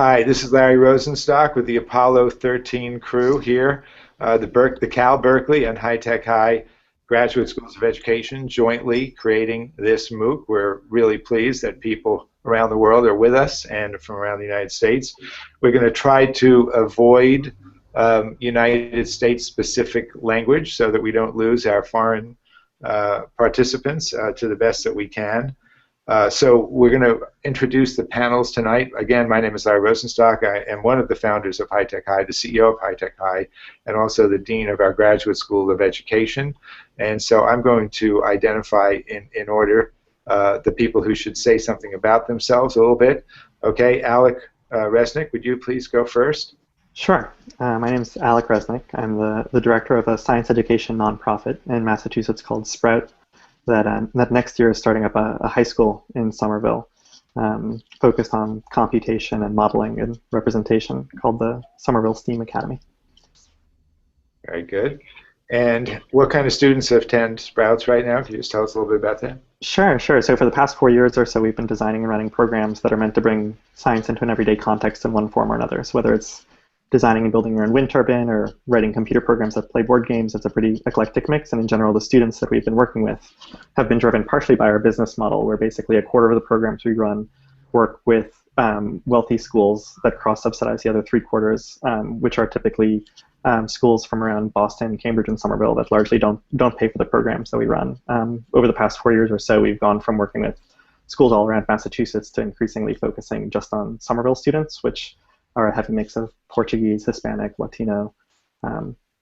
Hi, this is Larry Rosenstock with the Apollo 13 crew here, the Cal Berkeley and High Tech High Graduate Schools of Education jointly creating this MOOC. We're really pleased that people around the world are with us and from around the United States. We're going to try to avoid United States specific language so that we don't lose our foreign participants to the best that we can. So we're going to introduce the panels tonight. Again, my name is Larry Rosenstock. I am one of the founders of High Tech High, the CEO of High Tech High, and also the Dean of our Graduate School of Education. And so I'm going to identify in order the people who should say something about themselves a little bit. Okay, Alec Resnick, would you please go first? Sure. My name is Alec Resnick. I'm the director of a science education nonprofit in Massachusetts called Sprout. That next year is starting up a high school in Somerville focused on computation and modeling and representation called the Somerville STEAM Academy. Very good. And what kind of students attend Sprouts right now? Can you just tell us a little bit about that? Sure. So for the past 4 years or so, we've been designing and running programs that are meant to bring science into an everyday context in one form or another. So whether it's designing and building your own wind turbine or writing computer programs that play board games, it's a pretty eclectic mix. And in general, the students that we've been working with have been driven partially by our business model, where basically a quarter of the programs we run work with wealthy schools that cross-subsidize the other 3/4, which are typically schools from around Boston, Cambridge, and Somerville that largely don't pay for the programs that we run. Over the past 4 years or so, we've gone from working with schools all around Massachusetts to increasingly focusing just on Somerville students, which are a heavy mix of Portuguese, Hispanic, Latino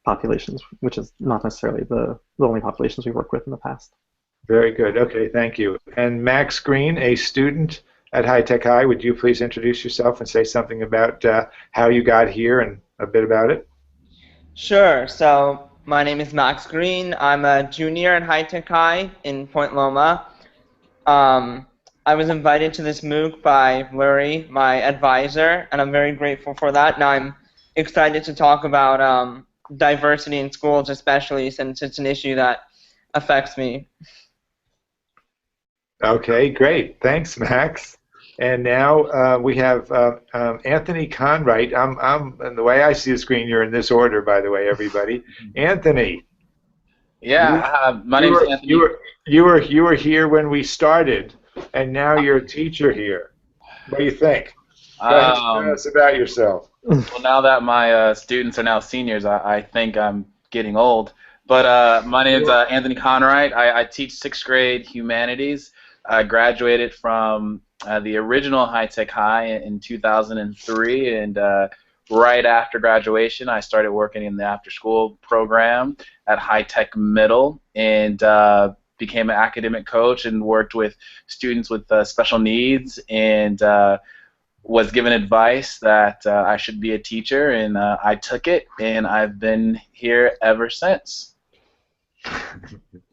populations, which is not necessarily the only populations we've worked with in the past. Very good. Okay, thank you. And Max Green, a student at High Tech High, would you please introduce yourself and say something about how you got here and a bit about it? Sure. So my name is Max Green. I'm a junior at High Tech High in Point Loma. I was invited to this MOOC by Larry, my advisor, and I'm very grateful for that. Now I'm excited to talk about diversity in schools, especially since it's an issue that affects me. Okay, great. Thanks, Max. And now we have Anthony Conwright. And the way I see the screen, you're in this order, by the way, everybody. Anthony. Yeah, my name's Anthony. You were here when we started, and now you're a teacher here. What do you think? Tell us about yourself. Well, now that my students are now seniors, I think I'm getting old. But my name's Anthony Conwright. I teach 6th grade humanities. I graduated from the original High Tech High in 2003, and right after graduation, I started working in the after-school program at High Tech Middle, and became an academic coach and worked with students with special needs, and was given advice that I should be a teacher, and I took it, and I've been here ever since.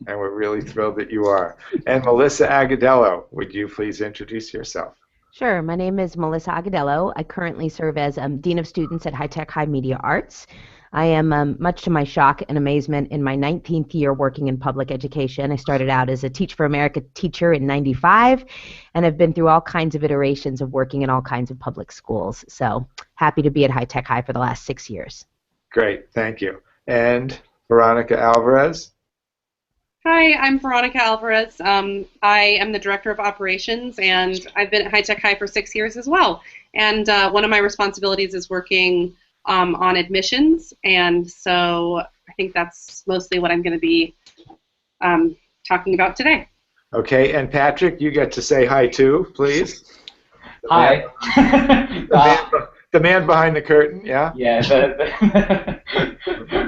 And we're really thrilled that you are. And Melissa Agadello, would you please introduce yourself? Sure. My name is Melissa Agadello. I currently serve as Dean of Students at High Tech High Media Arts. I am, much to my shock and amazement, in my 19th year working in public education. I started out as a Teach for America teacher in '95, and have been through all kinds of iterations of working in all kinds of public schools. So happy to be at High Tech High for the last 6 years. Great, thank you. And Veronica Alvarez? Hi, I'm Veronica Alvarez. I am the Director of Operations, and I've been at High Tech High for 6 years as well. And one of my responsibilities is working on admissions, and so I think that's mostly what I'm going to be talking about today. Okay, and Patrick, you get to say hi too, please. Hi. The man behind the curtain, yeah? Yeah,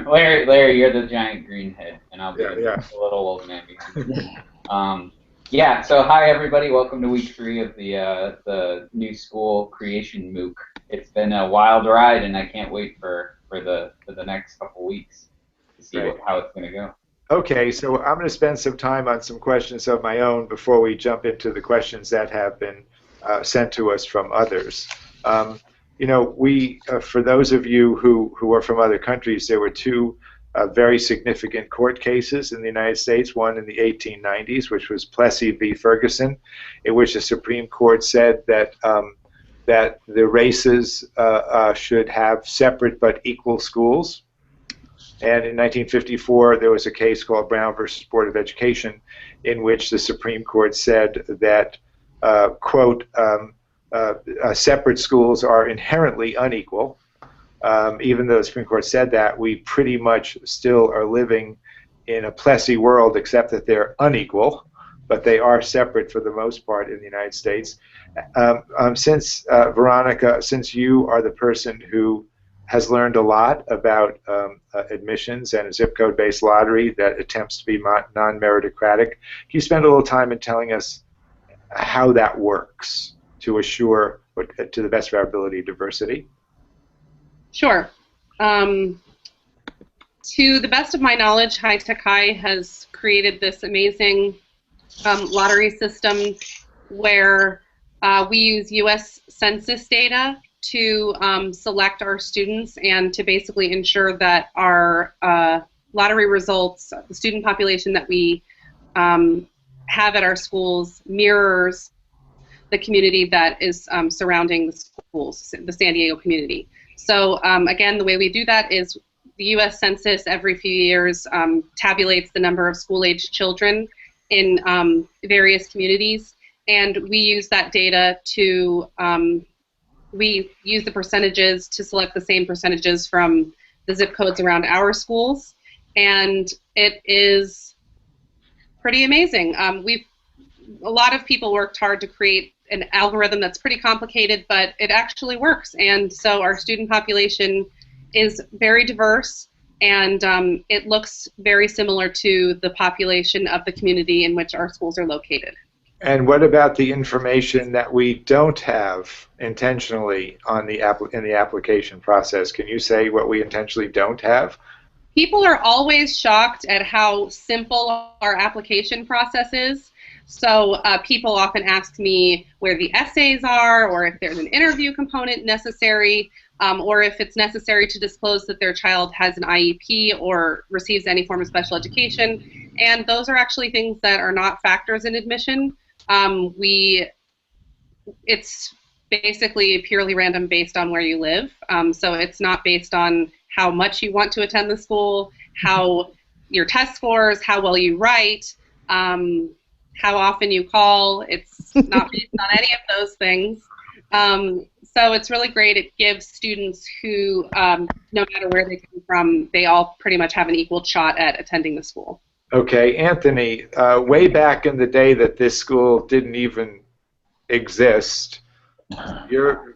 Larry, you're the giant green head, and I'll be the little old man behind. Yeah, so hi everybody, welcome to week 3 of the new school creation MOOC. It's been a wild ride, and I can't wait for the next couple weeks to see how it's going to go. Okay, so I'm going to spend some time on some questions of my own before we jump into the questions that have been sent to us from others. You know, for those of you who are from other countries, there were 2 very significant court cases in the United States, one in the 1890s, which was Plessy v. Ferguson, in which the Supreme Court said that that the races should have separate but equal schools. And in 1954, there was a case called Brown versus Board of Education, in which the Supreme Court said that, quote, separate schools are inherently unequal. Even though the Supreme Court said that, we pretty much still are living in a Plessy world, except that they're unequal, but they are separate for the most part in the United States. Veronica, since you are the person who has learned a lot about admissions and a zip code-based lottery that attempts to be non-meritocratic, can you spend a little time in telling us how that works to assure, to the best of our ability, diversity? Sure. To the best of my knowledge, High Tech High has created this amazing lottery system where we use U.S. Census data to select our students and to basically ensure that our lottery results, the student population that we have at our schools, mirrors the community that is surrounding the schools, the San Diego community. So again, the way we do that is the U.S. Census every few years tabulates the number of school-aged children in various communities, and we use that data to we use the percentages to select the same percentages from the zip codes around our schools, and it is pretty amazing. A lot of people worked hard to create an algorithm that's pretty complicated, but it actually works, and so our student population is very diverse, and it looks very similar to the population of the community in which our schools are located. And what about the information that we don't have intentionally on in the application process? Can you say what we intentionally don't have? People are always shocked at how simple our application process is. So people often ask me where the essays are, or if there's an interview component necessary, or if it's necessary to disclose that their child has an IEP or receives any form of special education. And those are actually things that are not factors in admission. It's basically purely random based on where you live. So it's not based on how much you want to attend the school, how your test scores, how well you write, how often you call. It's not based on any of those things. So it's really great. It gives students who, no matter where they come from, they all pretty much have an equal shot at attending the school. Okay, Anthony, way back in the day that this school didn't even exist,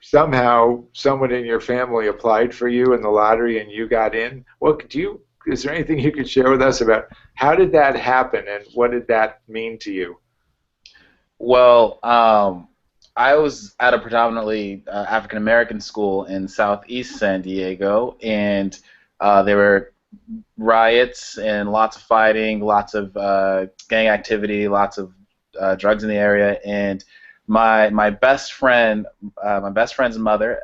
somehow someone in your family applied for you in the lottery and you got in. Is there anything you could share with us about how did that happen and what did that mean to you? Well, I was at a predominantly African American school in Southeast San Diego, and there were riots and lots of fighting, lots of gang activity, lots of drugs in the area, and my best friend's mother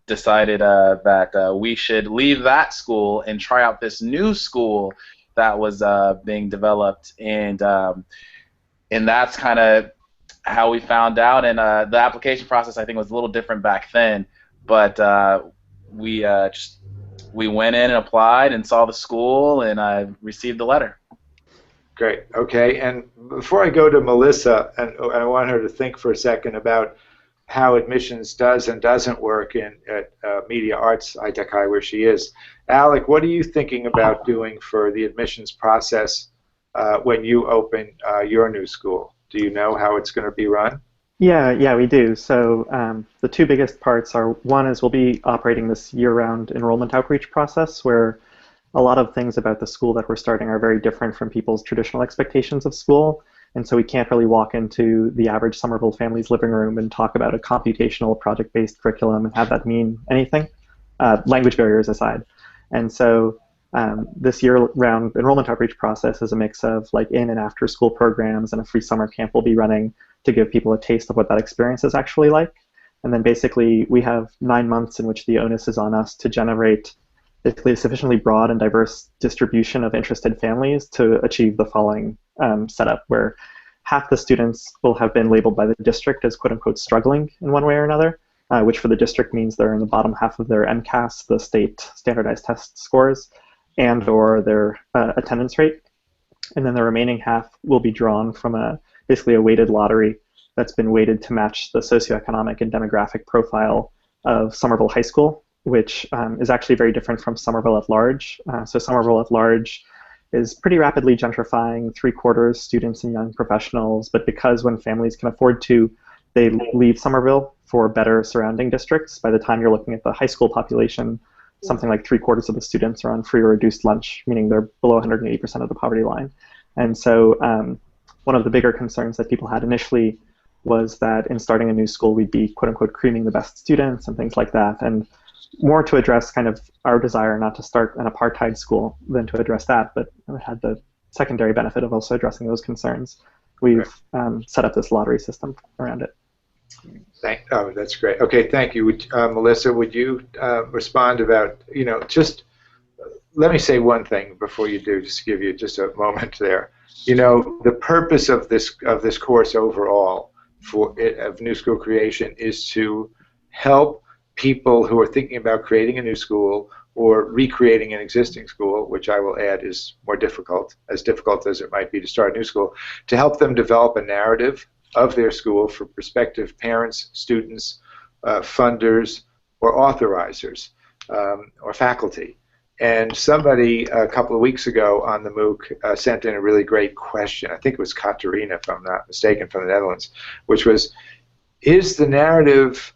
decided that we should leave that school and try out this new school that was being developed, and that's kind of how we found out. And the application process, I think, was a little different back then, but we went in and applied and saw the school, and I received the letter. Great. Okay. And before I go to Melissa, and I want her to think for a second about how admissions does and doesn't work at Media Arts High Tech High, where she is. Alec, what are you thinking about doing for the admissions process when you open your new school? Do you know how it's going to be run? Yeah, we do. So the two biggest parts are, one is we'll be operating this year-round enrollment outreach process where a lot of things about the school that we're starting are very different from people's traditional expectations of school. And so we can't really walk into the average Somerville family's living room and talk about a computational project-based curriculum and have that mean anything, language barriers aside. And so this year-round enrollment outreach process is a mix of like in and after school programs, and a free summer camp we'll be running to give people a taste of what that experience is actually like. And then basically we have 9 months in which the onus is on us to generate basically a sufficiently broad and diverse distribution of interested families to achieve the following setup, where half the students will have been labeled by the district as quote-unquote struggling in one way or another, which for the district means they're in the bottom half of their MCAS, the state standardized test scores, and or their attendance rate. And then the remaining half will be drawn from basically a weighted lottery that's been weighted to match the socioeconomic and demographic profile of Somerville High School, which is actually very different from Somerville at large. So Somerville at large is pretty rapidly gentrifying, 3/4 students and young professionals, but because when families can afford to, they leave Somerville for better surrounding districts. By the time you're looking at the high school population, something like 3/4 of the students are on free or reduced lunch, meaning they're below 180% of the poverty line. And so one of the bigger concerns that people had initially was that in starting a new school, we'd be quote unquote creaming the best students and things like that. And more to address kind of our desire not to start an apartheid school than to address that, but it had the secondary benefit of also addressing those concerns. We've set up this lottery system around it. Oh, that's great. Okay, thank you. Melissa, would you respond about, just let me say one thing before you do, just to give you just a moment there. The purpose of this course overall of New School Creation is to help people who are thinking about creating a new school or recreating an existing school, which I will add is more difficult, as difficult as it might be to start a new school, to help them develop a narrative of their school for prospective parents, students, funders, or authorizers, or faculty. And somebody a couple of weeks ago on the MOOC sent in a really great question. I think it was Katerina, if I'm not mistaken, from the Netherlands, which was, is the narrative,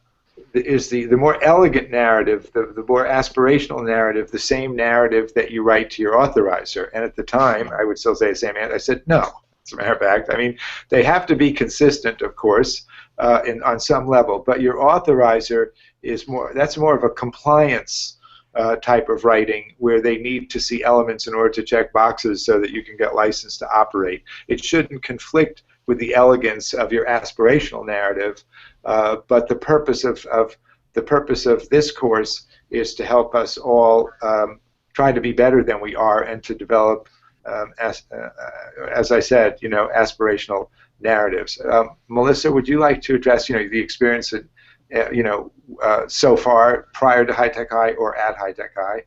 is the more elegant narrative, the more aspirational narrative, the same narrative that you write to your authorizer? And at the time, I would still say the same answer. I said, no. As a matter of fact, I mean, they have to be consistent, of course, on some level, but your authorizer is that's more of a compliance type of writing where they need to see elements in order to check boxes so that you can get licensed to operate. It shouldn't conflict with the elegance of your aspirational narrative, but the purpose of this course is to help us all try to be better than we are and to develop, as I said, aspirational narratives. Melissa, would you like to address, the experience that, so far prior to High Tech High or at High Tech High?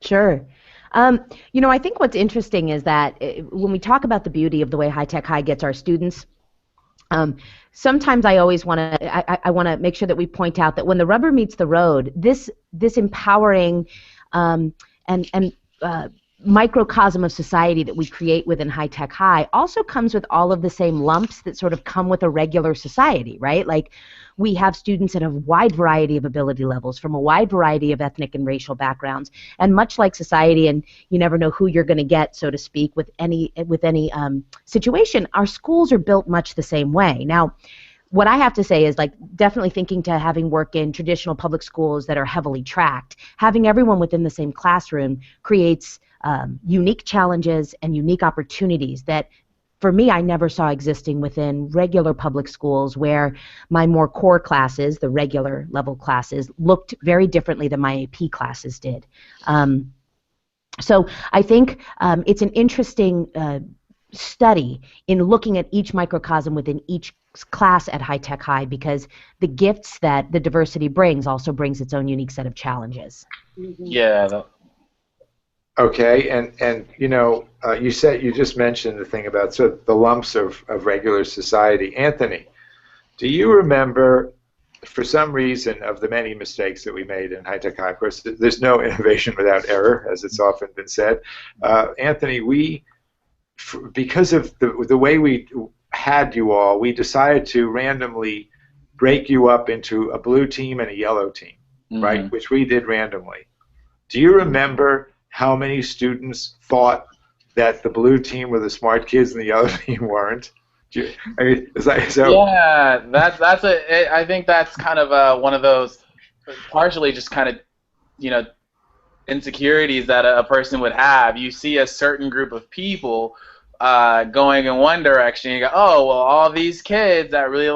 Sure. I think what's interesting is that when we talk about the beauty of the way High Tech High gets our students, sometimes I always want to, I want to make sure that we point out that when the rubber meets the road, this empowering and microcosm of society that we create within High Tech High also comes with all of the same lumps that sort of come with a regular society, right? Like, we have students in a wide variety of ability levels from a wide variety of ethnic and racial backgrounds, and much like society, and you never know who you're going to get, so to speak, with any situation, our schools are built much the same way. Now, what I have to say is, like, definitely thinking to having worked in traditional public schools that are heavily tracked, having everyone within the same classroom creates unique challenges and unique opportunities that, for me, I never saw existing within regular public schools, where my more core classes, the regular level classes, looked very differently than my AP classes did. So I think it's an interesting study in looking at each microcosm within each class at High Tech High, because the gifts that the diversity brings also brings its own unique set of challenges. Yeah. Okay, and you just mentioned the thing about sort of the lumps of regular society. Anthony, do you remember, for some reason, of the many mistakes that we made in High Tech High? Of course, there's no innovation without error, as it's often been said. Anthony, because of the way we had you all, we decided to randomly break you up into a blue team and a yellow team, right? Which we did randomly. Do you remember how many students thought that the blue team were the smart kids and the yellow team weren't? Yeah, I think that's kind of one of those, partially just kind of, insecurities that a person would have. You see a certain group of people going in one direction, you go, oh, well, all these kids that really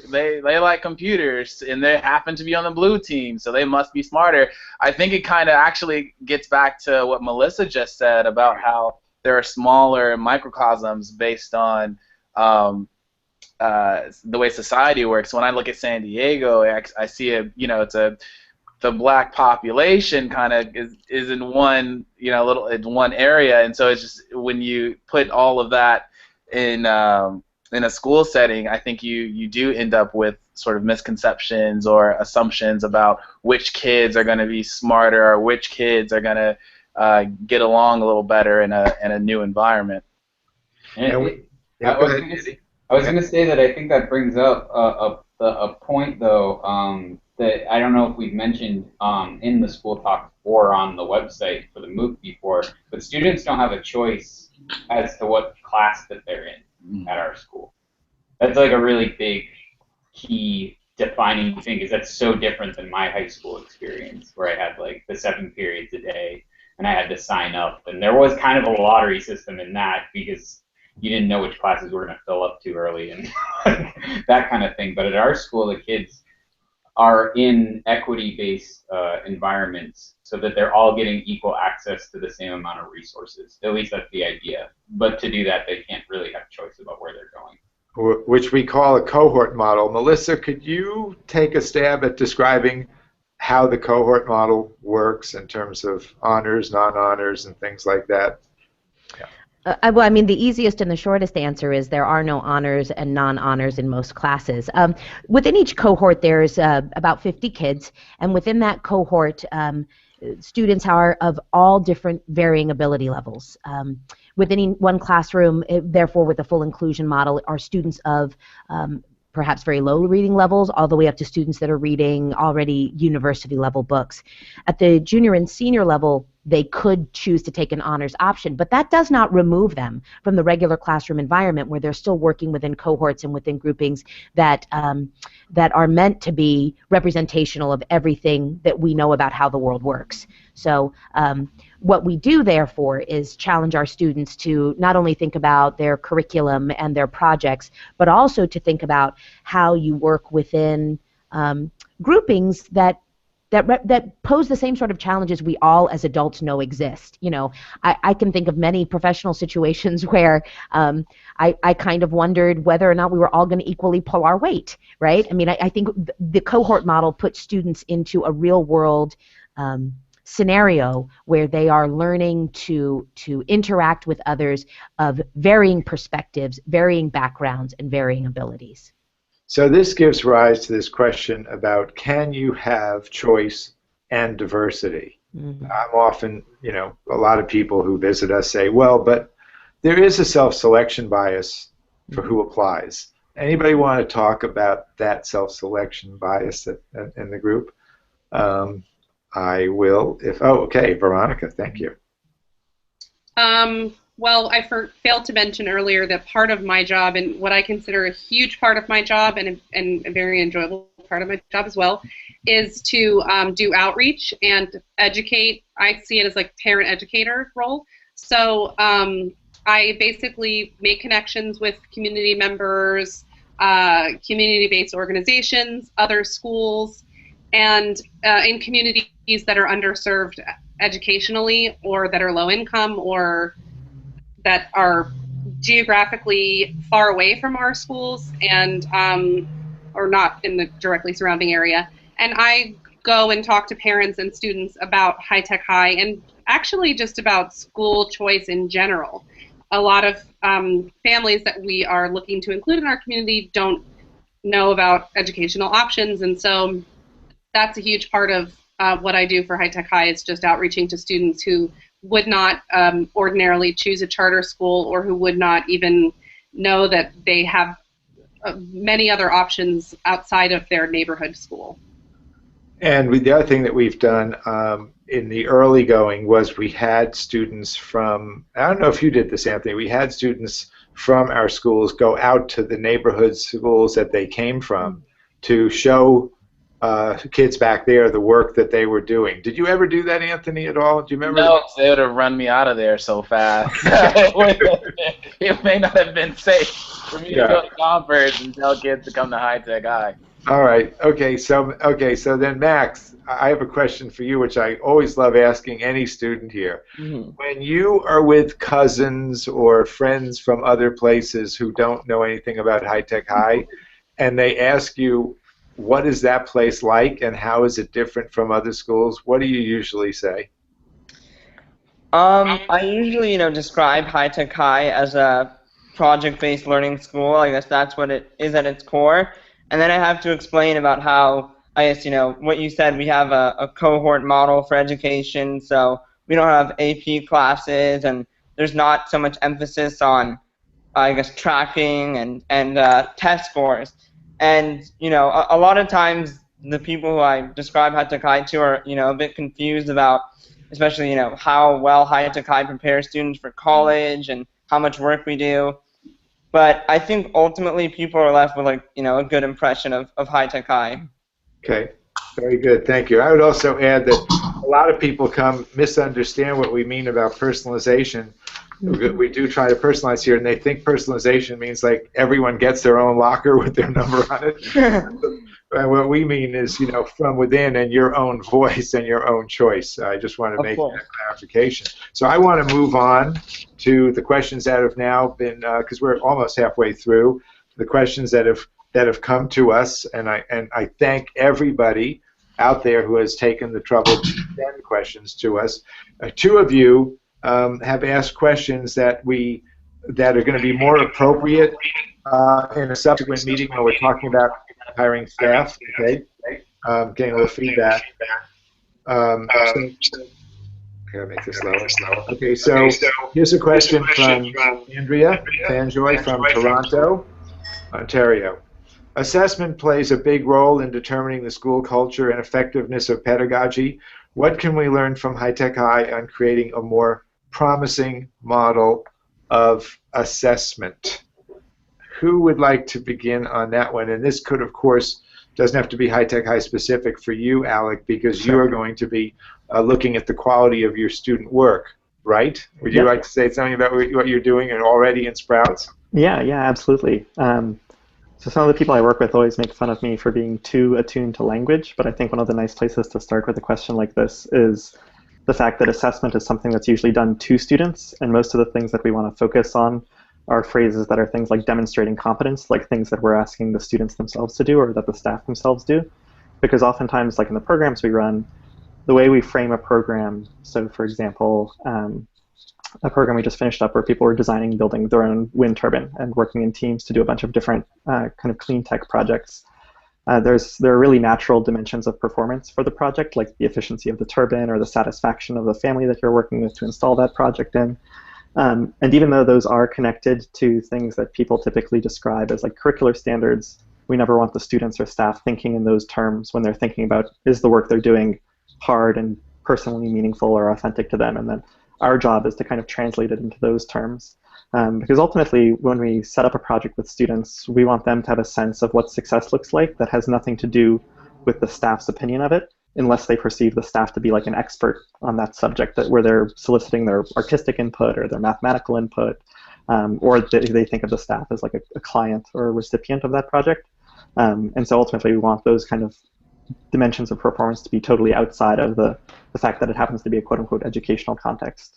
they like computers, and they happen to be on the blue team, so they must be smarter. I think it kind of actually gets back to what Melissa just said about how there are smaller microcosms based on the way society works. When I look at San Diego, I see the black population kind of is in one in one area, and so it's just when you put all of that in a school setting, I think you do end up with sort of misconceptions or assumptions about which kids are going to be smarter or which kids are going to get along a little better in a new environment. I was going to say that I think that brings up a point, though, that I don't know if we've mentioned in the school talk or on the website for the MOOC before, but students don't have a choice as to what class that they're in at our school. That's like a really big key defining thing, because that's so different than my high school experience, where I had like the 7 periods a day and I had to sign up, and there was kind of a lottery system in that because you didn't know which classes were going to fill up too early and that kind of thing. But at our school, the kids are in equity-based environments so that they're all getting equal access to the same amount of resources. At least that's the idea. But to do that, they can't really have choice about where they're going. Which we call a cohort model. Melissa, could you take a stab at describing how the cohort model works in terms of honors, non-honors, and things like that? Well, I mean, the easiest and the shortest answer is there are no honors and non-honors in most classes. Within each cohort, there's about 50 kids, and within that cohort, students are of all different varying ability levels. Within one classroom, therefore, with the full inclusion model, are students of perhaps very low reading levels, all the way up to students that are reading already university-level books. At the junior and senior level, they could choose to take an honors option, but that does not remove them from the regular classroom environment where they're still working within cohorts and within groupings that that are meant to be representational of everything that we know about how the world works. So what we do, therefore, is challenge our students to not only think about their curriculum and their projects, but also to think about how you work within groupings that pose the same sort of challenges we all as adults know exist. You know, I can think of many professional situations where I kind of wondered whether or not we were all going to equally pull our weight, right? I mean, I think the cohort model puts students into a real world scenario where they are learning to interact with others of varying perspectives, varying backgrounds, and varying abilities. So this gives rise to this question about, can you have choice and diversity? Mm-hmm. I'm often, a lot of people who visit us say, well, but there is a self-selection bias for who applies. Anybody want to talk about that self-selection bias in the group? I will. Okay, Veronica, thank you. Well, I failed to mention earlier that part of my job, and what I consider a huge part of my job and a very enjoyable part of my job as well, is to do outreach and educate. I see it as like parent educator role. So I basically make connections with community members, community-based organizations, other schools, and in communities that are underserved educationally, or that are low income, or that are geographically far away from our schools and or not in the directly surrounding area. And I go and talk to parents and students about High Tech High, and actually just about school choice in general. A lot of families that we are looking to include in our community don't know about educational options, and so that's a huge part of what I do for High Tech High, is just outreaching to students who would not ordinarily choose a charter school, or who would not even know that they have many other options outside of their neighborhood school. And the other thing that we've done in the early going was we had students from, I don't know if you did this, Anthony, we had students from our schools go out to the neighborhood schools that they came from to show kids back there the work that they were doing. Did you ever do that, Anthony, at all? Do you remember? No, they would have run me out of there so fast. It may not have been safe for me to go to conference and tell kids to come to High Tech High. All right. Okay. So then, Max, I have a question for you, which I always love asking any student here. Mhm. When you are with cousins or friends from other places who don't know anything about High Tech High, and they ask you, what is that place like and how is it different from other schools, what do you usually say? I usually, describe High Tech High as a project-based learning school. I guess that's what it is at its core. And then I have to explain about how, I guess, what you said, we have a cohort model for education, so we don't have AP classes, and there's not so much emphasis on, I guess, tracking and test scores. And, a lot of times the people who I describe High Tech High to are, a bit confused about, especially, how well High Tech High prepares students for college and how much work we do. But I think ultimately people are left with, like, a good impression of High Tech High. Okay, very good. Thank you. I would also add that a lot of people come misunderstand what we mean about personalization. We do try to personalize here, and they think personalization means like everyone gets their own locker with their number on it. And what we mean is, from within and your own voice and your own choice. I just want to Of make course. that clarification. So I want to move on to the questions that have now been, because we're almost halfway through, the questions that have come to us, and I thank everybody out there who has taken the trouble to send questions to us. Two of you have asked questions that are going to be more appropriate in a subsequent meeting when we're talking about hiring staff. Okay, getting a little feedback. So, gotta make this lower. Okay, so here's a question from Andrea Fanjoy from Toronto, Ontario. Assessment plays a big role in determining the school culture and effectiveness of pedagogy. What can we learn from High Tech High on creating a more promising model of assessment? Who would like to begin on that one? And this could, of course, doesn't have to be High Tech High specific for you, Alec, because you are going to be looking at the quality of your student work, right? Would you like to say something about what you're doing and already in Sprouts? Yeah, absolutely. So some of the people I work with always make fun of me for being too attuned to language, but I think one of the nice places to start with a question like this is the fact that assessment is something that's usually done to students, and most of the things that we want to focus on are phrases that are things like demonstrating competence, like things that we're asking the students themselves to do or that the staff themselves do. Because oftentimes, like in the programs we run, the way we frame a program, so for example, a program we just finished up where people were designing, building their own wind turbine and working in teams to do a bunch of different kind of clean tech projects. There are really natural dimensions of performance for the project, like the efficiency of the turbine or the satisfaction of the family that you're working with to install that project in. And even though those are connected to things that people typically describe as like curricular standards, we never want the students or staff thinking in those terms when they're thinking about, is the work they're doing hard and personally meaningful or authentic to them? And then our job is to kind of translate it into those terms. Because ultimately, when we set up a project with students, we want them to have a sense of what success looks like that has nothing to do with the staff's opinion of it, unless they perceive the staff to be like an expert on that subject, where they're soliciting their artistic input or their mathematical input, or they think of the staff as like a client or a recipient of that project. And so ultimately, we want those kind of dimensions of performance to be totally outside of the fact that it happens to be a quote-unquote educational context.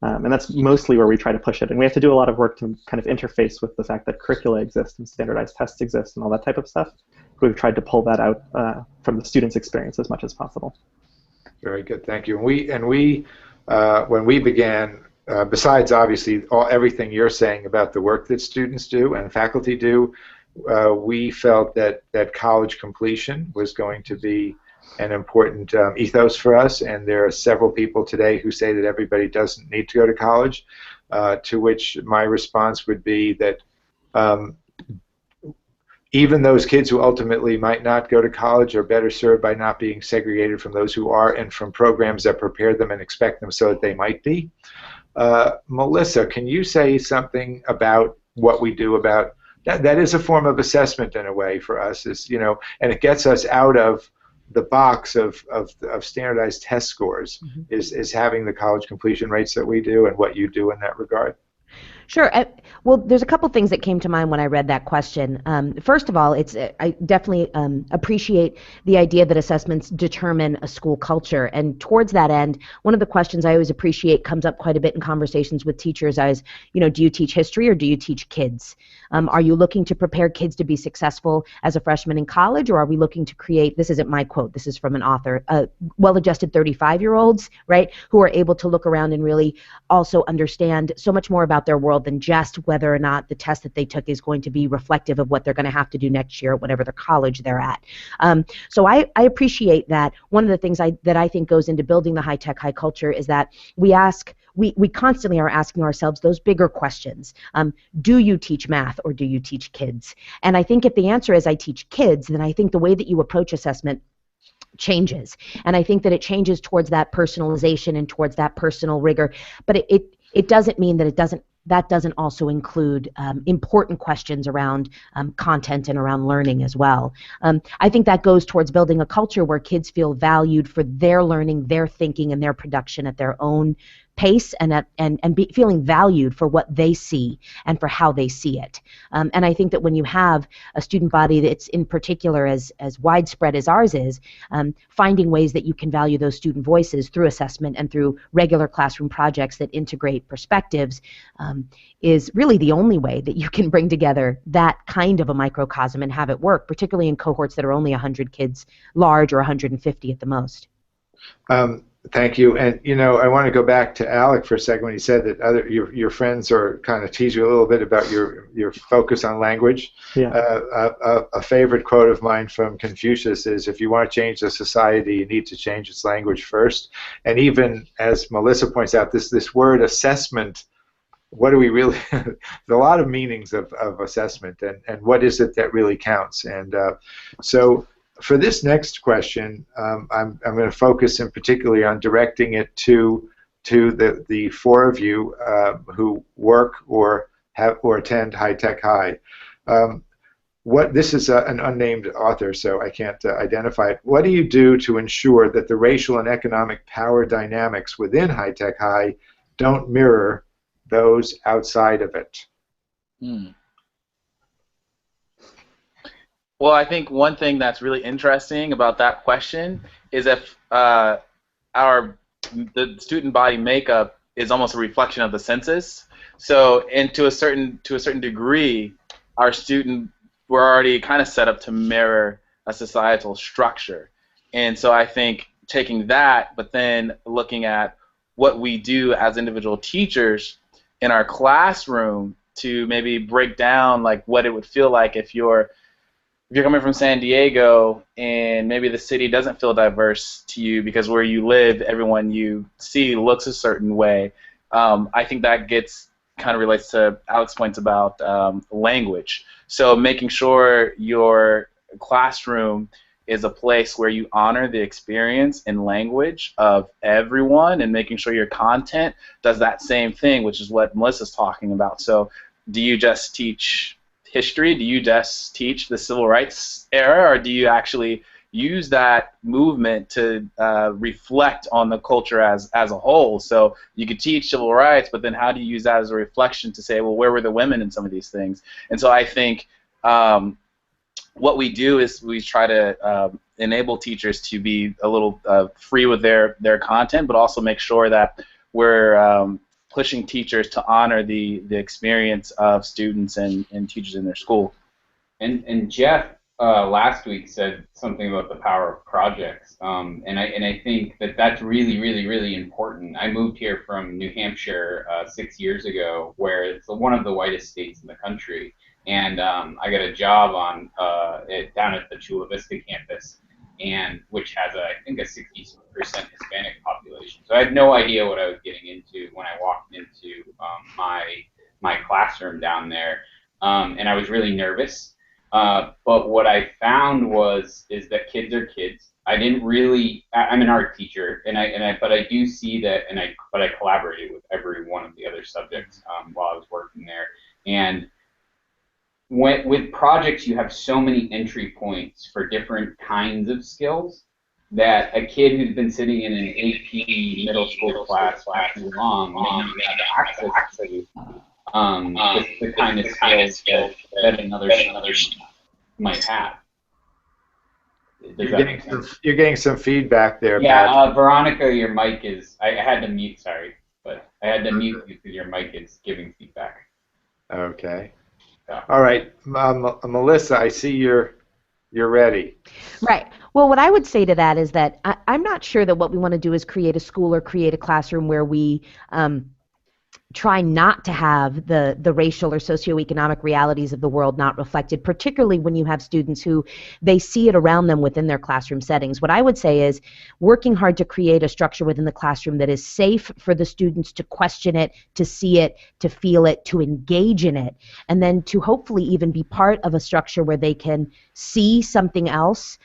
And that's mostly where we try to push it. And we have to do a lot of work to kind of interface with the fact that curricula exist and standardized tests exist and all that type of stuff. We've tried to pull that out from the student's experience as much as possible. Very good, thank you. And we when we began, besides obviously everything you're saying about the work that students do and faculty do, we felt that college completion was going to be an important ethos for us, and there are several people today who say that everybody doesn't need to go to college, to which my response would be that even those kids who ultimately might not go to college are better served by not being segregated from those who are and from programs that prepare them and expect them so that they might be. Melissa, can you say something about what we do about that? That is a form of assessment in a way for us, and it gets us out of the box of standardized test scores, is having the college completion rates that we do and what you do in that regard. Sure. Well, there's a couple things that came to mind when I read that question. First of all, I definitely appreciate the idea that assessments determine a school culture. And towards that end, one of the questions I always appreciate comes up quite a bit in conversations with teachers is, do you teach history or do you teach kids? Are you looking to prepare kids to be successful as a freshman in college, or are we looking to create, this isn't my quote, this is from an author, well-adjusted 35-year-olds, right, who are able to look around and really also understand so much more about their world than just whether or not the test that they took is going to be reflective of what they're going to have to do next year at whatever the college they're at. So I appreciate that. One of the things that I think goes into building the high-tech high culture is that we constantly are asking ourselves those bigger questions. Do you teach math or do you teach kids? And I think if the answer is I teach kids, then I think the way that you approach assessment changes. And I think that it changes towards that personalization and towards that personal rigor. But it doesn't mean that that doesn't also include important questions around content and around learning as well. I think that goes towards building a culture where kids feel valued for their learning, their thinking, and their production at their own pace, and feeling valued for what they see and for how they see it. And I think that when you have a student body that's in particular as widespread as ours is, finding ways that you can value those student voices through assessment and through regular classroom projects that integrate perspectives is really the only way that you can bring together that kind of a microcosm and have it work, particularly in cohorts that are only 100 kids large or 150 at the most. Thank you. And I want to go back to Alec for a second when he said that your friends are kind of tease you a little bit about your focus on language. Yeah. A favorite quote of mine from Confucius is, if you want to change the society, you need to change its language first. And even as Melissa points out, this word assessment, what do we really there's a lot of meanings of assessment, and what is it that really counts. And so for this next question, I'm going to focus in particularly on directing it to the four of you who work or attend High Tech High. This is an unnamed author, so I can't identify it. What do you do to ensure that the racial and economic power dynamics within High Tech High don't mirror those outside of it? Well, I think one thing that's really interesting about that question is if the student body makeup is almost a reflection of the census. So, and to a certain degree, we're already kind of set up to mirror a societal structure. And so I think taking that, but then looking at what we do as individual teachers in our classroom to maybe break down like what it would feel like if you're coming from San Diego and maybe the city doesn't feel diverse to you because where you live, everyone you see looks a certain way. I think that kind of relates to Alex's points about language. So making sure your classroom is a place where you honor the experience and language of everyone, and making sure your content does that same thing, which is what Melissa's talking about. So do you just teach history? Do you just teach the civil rights era, or do you actually use that movement to reflect on the culture as a whole? So you could teach civil rights, but then how do you use that as a reflection to say, well, where were the women in some of these things? And so I think what we do is we try to enable teachers to be a little free with their content, but also make sure that we're pushing teachers to honor the experience of students and teachers in their school. And Jeff last week said something about the power of projects, and I think that's really, really, really important. I moved here from New Hampshire 6 years ago, where it's one of the whitest states in the country, and I got a job down at the Chula Vista campus, and which has I think a 60% Hispanic population. So I had no idea what I was getting into when I walked into my classroom down there, and I was really nervous. But what I found is that kids are kids. I'm an art teacher, but I do see that, but I collaborated with every one of the other subjects while I was working there. And with projects, you have so many entry points for different kinds of skills that a kid who's been sitting in an AP middle school class for too long may not have access to the kind of skills that another student might have. You're getting some feedback there, yeah, Patrick. Veronica, your mic is. I had to mute. Sorry, but I had to mute you because your mic is giving feedback. Okay. So. All right, Melissa, I see you're ready. Right. Well, what I would say to that is that I'm not sure that what we want to do is create a school or create a classroom where we try not to have the racial or socioeconomic realities of the world not reflected, particularly when you have students who they see it around them within their classroom settings. What I would say is working hard to create a structure within the classroom that is safe for the students to question it, to see it, to feel it, to engage in it, and then to hopefully even be part of a structure where they can see something else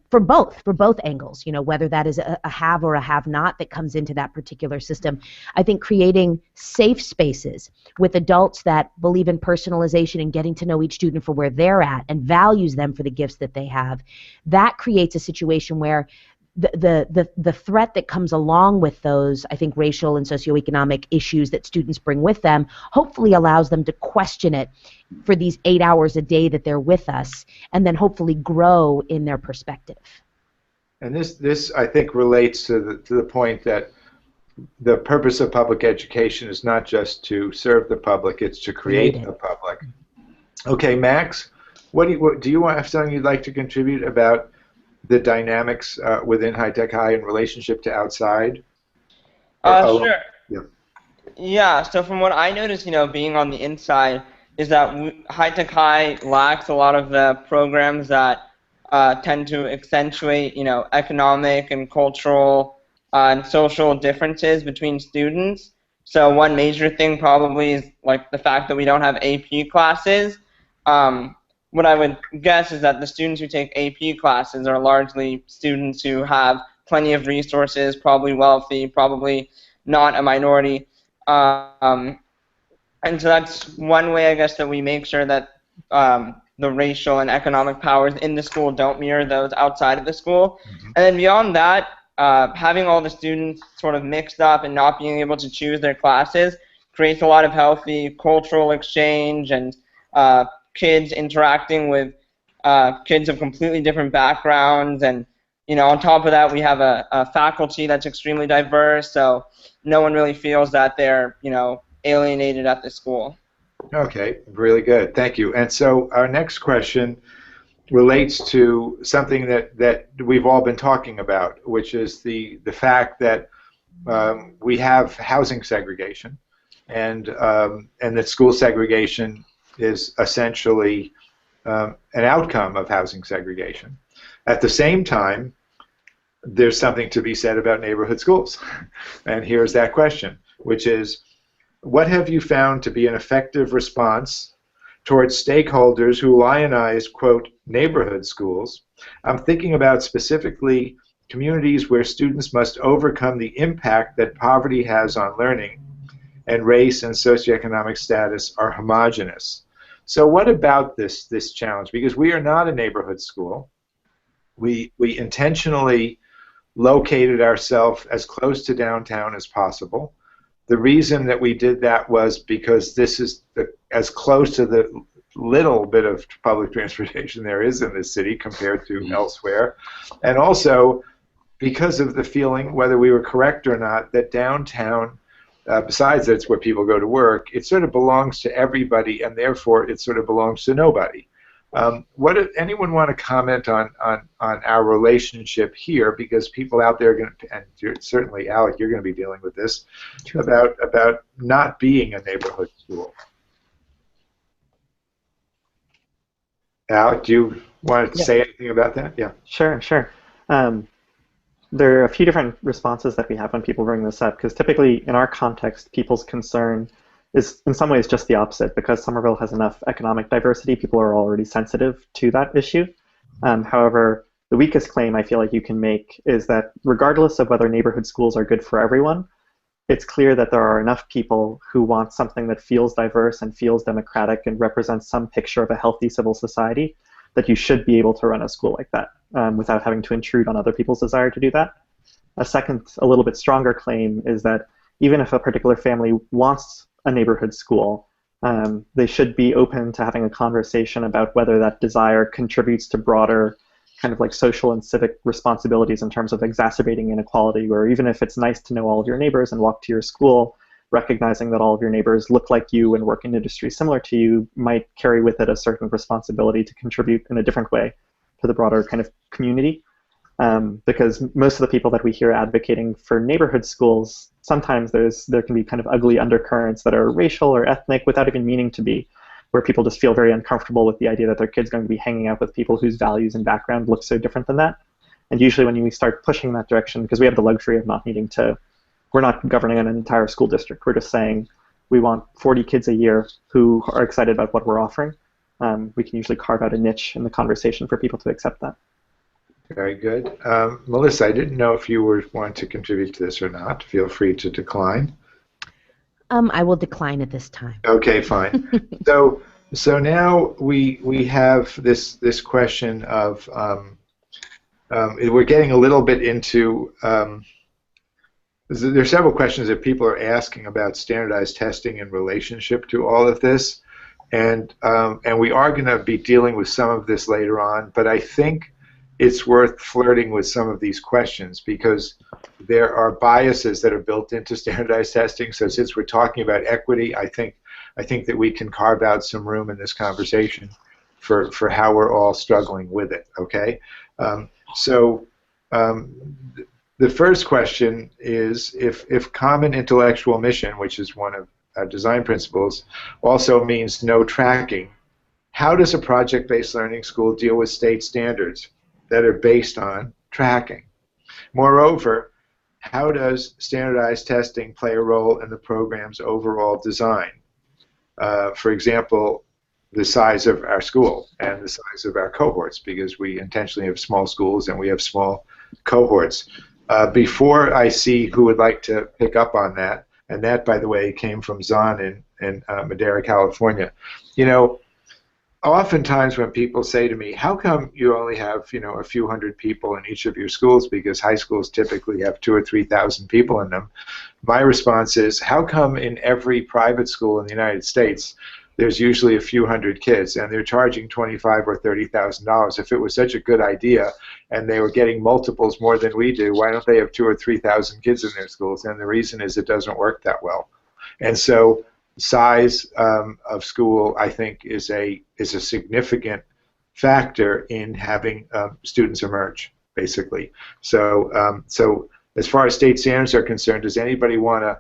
for both angles, whether that is a have or a have not that comes into that particular system. I think creating safe spaces with adults that believe in personalization and getting to know each student for where they're at and values them for the gifts that they have, that creates a situation where the threat that comes along with those, I think, racial and socioeconomic issues that students bring with them, hopefully allows them to question it for these 8 hours a day that they're with us, and then hopefully grow in their perspective. And this I think relates to the point that the purpose of public education is not just to serve the public; it's to create the public. Okay, Max, what do you have something you'd like to contribute about the dynamics within High Tech High in relationship to outside? Sure. Yeah. Yeah. So from what I noticed, being on the inside, is that High Tech High lacks a lot of the programs that tend to accentuate, economic and cultural and social differences between students. So one major thing probably is like the fact that we don't have AP classes. What I would guess is that the students who take AP classes are largely students who have plenty of resources, probably wealthy, probably not a minority. And so that's one way, I guess, that we make sure that the racial and economic powers in the school don't mirror those outside of the school. Mm-hmm. And then beyond that, having all the students sort of mixed up and not being able to choose their classes creates a lot of healthy cultural exchange and kids interacting with kids of completely different backgrounds. And, on top of that, we have a faculty that's extremely diverse, so no one really feels that they're, alienated at the school. Okay, really good. Thank you. And so our next question relates to something that we've all been talking about, which is the fact that we have housing segregation, and that school segregation is essentially an outcome of housing segregation. At the same time, there's something to be said about neighborhood schools. And here's that question, which is, what have you found to be an effective response towards stakeholders who lionize, quote, neighborhood schools? I'm thinking about specifically communities where students must overcome the impact that poverty has on learning and race and socioeconomic status are homogenous. So what about this challenge? Because we are not a neighborhood school. We intentionally located ourselves as close to downtown as possible. The reason that we did that was because this is as close to the little bit of public transportation there is in this city compared to elsewhere. And also because of the feeling, whether we were correct or not, that downtown, besides that it's where people go to work, it sort of belongs to everybody, and therefore it sort of belongs to nobody. Anyone want to comment on our relationship here? Because people out there are going to, and certainly Alec, you're going to be dealing with this, about not being a neighborhood school. Alec, do you want to say anything about that? Yeah. Sure. There are a few different responses that we have when people bring this up, because typically in our context, people's concern is in some ways just the opposite. Because Somerville has enough economic diversity, people are already sensitive to that issue. However, the weakest claim I feel like you can make is that regardless of whether neighborhood schools are good for everyone, it's clear that there are enough people who want something that feels diverse and feels democratic and represents some picture of a healthy civil society that you should be able to run a school like that without having to intrude on other people's desire to do that. A second, a little bit stronger claim is that even if a particular family wants a neighborhood school, They should be open to having a conversation about whether that desire contributes to broader kind of like social and civic responsibilities in terms of exacerbating inequality, or even if it's nice to know all of your neighbors and walk to your school, recognizing that all of your neighbors look like you and work in industries similar to you might carry with it a certain responsibility to contribute in a different way to the broader kind of community. Because most of the people that we hear advocating for neighborhood schools, sometimes there can be kind of ugly undercurrents that are racial or ethnic without even meaning to be, where people just feel very uncomfortable with the idea that their kid's going to be hanging out with people whose values and background look so different than that. And usually when we start pushing that direction, because we have the luxury of not needing to, we're not governing an entire school district, we're just saying we want 40 kids a year who are excited about what we're offering. We can usually carve out a niche in the conversation for people to accept that. Very good. Melissa, I didn't know if you were wanting to contribute to this or not. Feel free to decline. I will decline at this time. Okay, fine. So now we have this question of we're getting a little bit into there are several questions that people are asking about standardized testing in relationship to all of this, and we are going to be dealing with some of this later on. But I think it's worth flirting with some of these questions because there are biases that are built into standardized testing. So since we're talking about equity, I think that we can carve out some room in this conversation for how we're all struggling with it. Okay, the first question is if common intellectual mission, which is one of our design principles, also means no tracking, how does a project-based learning school deal with state standards that are based on tracking? Moreover, how does standardized testing play a role in the program's overall design? For example, the size of our school and the size of our cohorts, because we intentionally have small schools and we have small cohorts. Before I see who would like to pick up on that, and that, by the way, came from Zahn in Madera, California. You know, oftentimes when people say to me, how come you only have, a few hundred people in each of your schools, because high schools typically have 2,000 or 3,000 people in them, my response is, how come in every private school in the United States there's usually a few hundred kids and they're charging $25,000 or $30,000? If it was such a good idea and they were getting multiples more than we do, why don't they have 2,000 or 3,000 kids in their schools? And the reason is it doesn't work that well. And so size of school, I think, is a significant factor in having students emerge, basically. So as far as state standards are concerned, does anybody want to?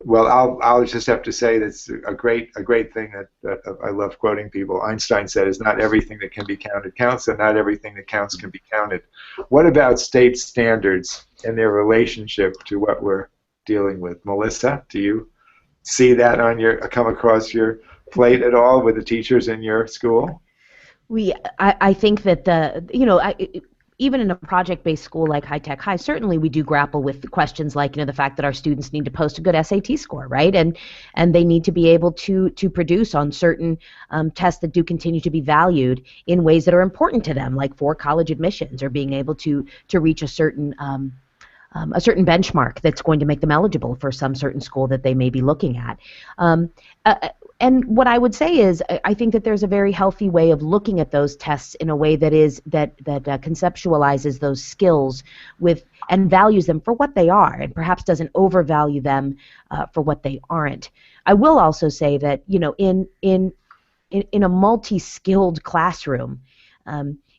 Well, I'll just have to say that's a great thing that I love quoting people. Einstein said, "Is not everything that can be counted counts, and not everything that counts can be counted." What about state standards and their relationship to what we're dealing with? Melissa, do you see that come across your plate at all with the teachers in your school? I think that even in a project-based school like High Tech High, certainly we do grapple with questions like the fact that our students need to post a good SAT score, right? And they need to be able to produce on certain tests that do continue to be valued in ways that are important to them, like for college admissions or being able to reach a certain benchmark that's going to make them eligible for some certain school that they may be looking at. And what I would say is, I think that there's a very healthy way of looking at those tests in a way that conceptualizes those skills and values them for what they are, and perhaps doesn't overvalue them for what they aren't. I will also say that in a multi-skilled classroom,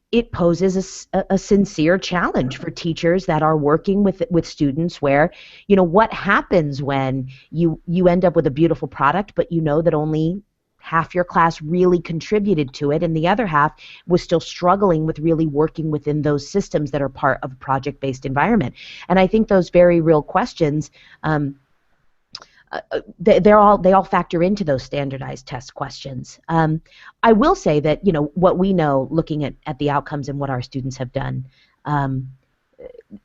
it poses a sincere challenge for teachers that are working with students where, what happens when you end up with a beautiful product, but that only half your class really contributed to it, and the other half was still struggling with really working within those systems that are part of a project-based environment. And I think those very real questions, they all factor into those standardized test questions. I will say that what we know, looking at the outcomes and what our students have done,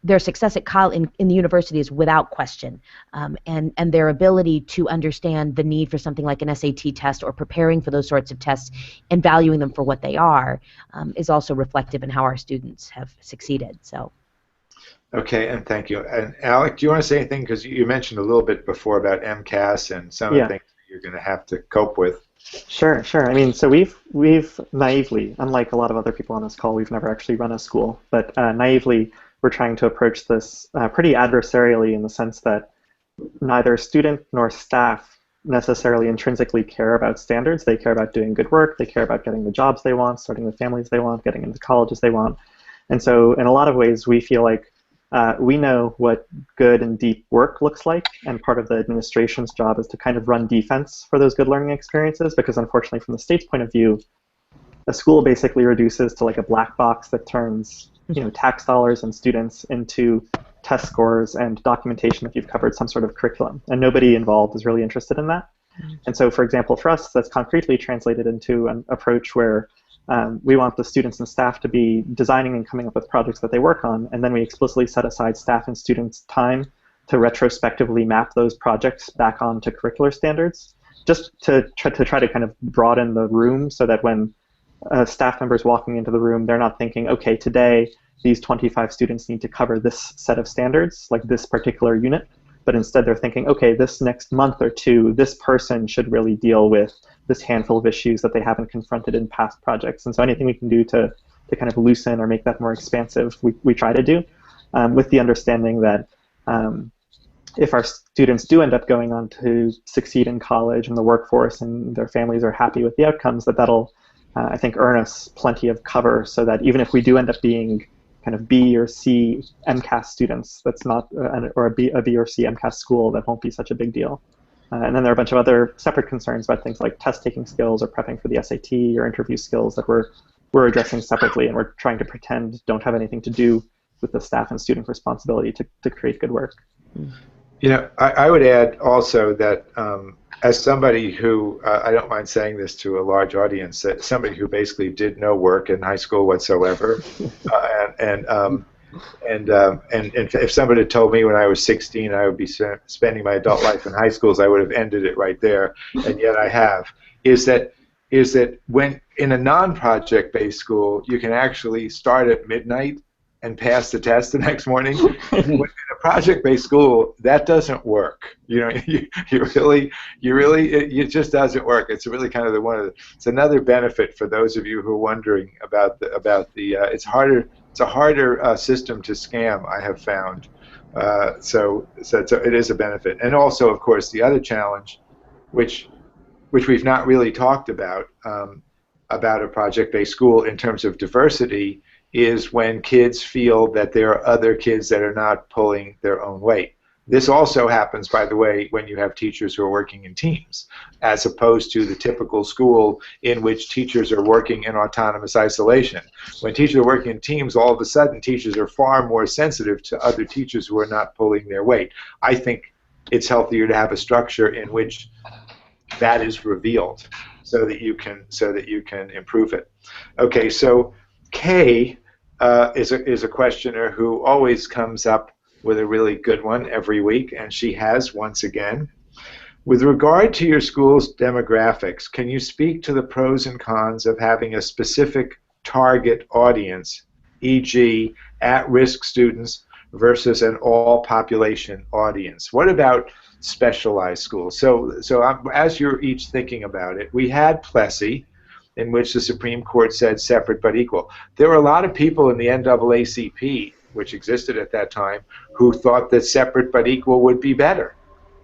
their success in the university is without question, and their ability to understand the need for something like an SAT test or preparing for those sorts of tests and valuing them for what they are is also reflective in how our students have succeeded. So. Okay, and thank you. And Alec, do you want to say anything? Because you mentioned a little bit before about MCAS and some of the things you're going to have to cope with. Sure, sure. I mean, so we've naively, unlike a lot of other people on this call, we've never actually run a school, but naively, we're trying to approach this pretty adversarially in the sense that neither student nor staff necessarily intrinsically care about standards. They care about doing good work. They care about getting the jobs they want, starting the families they want, getting into colleges they want. And so in a lot of ways, we feel like we know what good and deep work looks like, and part of the administration's job is to kind of run defense for those good learning experiences, because unfortunately from the state's point of view, a school basically reduces to like a black box that turns tax dollars and students into test scores and documentation if you've covered some sort of curriculum. And nobody involved is really interested in that. And so, for example, for us, that's concretely translated into an approach where we want the students and staff to be designing and coming up with projects that they work on, and then we explicitly set aside staff and students' time to retrospectively map those projects back onto curricular standards, just to try to kind of broaden the room so that when staff members walking into the room, they're not thinking, okay, today these 25 students need to cover this set of standards, like this particular unit, but instead they're thinking, okay, this next month or two, this person should really deal with this handful of issues that they haven't confronted in past projects. And so anything we can do to kind of loosen or make that more expansive, we try to do, with the understanding that if our students do end up going on to succeed in college and the workforce and their families are happy with the outcomes, that'll, I think, earn us plenty of cover so that even if we do end up being kind of B or C MCAS students, that's not, or a B or C MCAS school, that won't be such a big deal. And then there are a bunch of other separate concerns about things like test-taking skills or prepping for the SAT or interview skills that we're addressing separately, and we're trying to pretend don't have anything to do with the staff and student responsibility to create good work. I would add also that as somebody who, I don't mind saying this to a large audience, that somebody who basically did no work in high school whatsoever, and if somebody had told me when I was 16 I would be spending my adult life in high schools, I would have ended it right there, and yet I have, is that when in a non-project based school, you can actually start at midnight and pass the test the next morning. In a project-based school, that doesn't work. It just doesn't work. It's really kind of it's another benefit for those of you who are wondering about it's a harder system to scam, I have found. So it is a benefit. And also, of course, the other challenge, which we've not really talked about a project-based school in terms of diversity, is when kids feel that there are other kids that are not pulling their own weight. This also happens, by the way, when you have teachers who are working in teams, as opposed to the typical school in which teachers are working in autonomous isolation. When teachers are working in teams, all of a sudden teachers are far more sensitive to other teachers who are not pulling their weight. I think it's healthier to have a structure in which that is revealed so that you can improve it. Okay, so Kay is a questioner who always comes up with a really good one every week, and she has once again. With regard to your school's demographics, can you speak to the pros and cons of having a specific target audience, e.g., at-risk students versus an all-population audience? What about specialized schools? So as you're each thinking about it, we had Plessy, in which the Supreme Court said separate but equal. There were a lot of people in the NAACP, which existed at that time, who thought that separate but equal would be better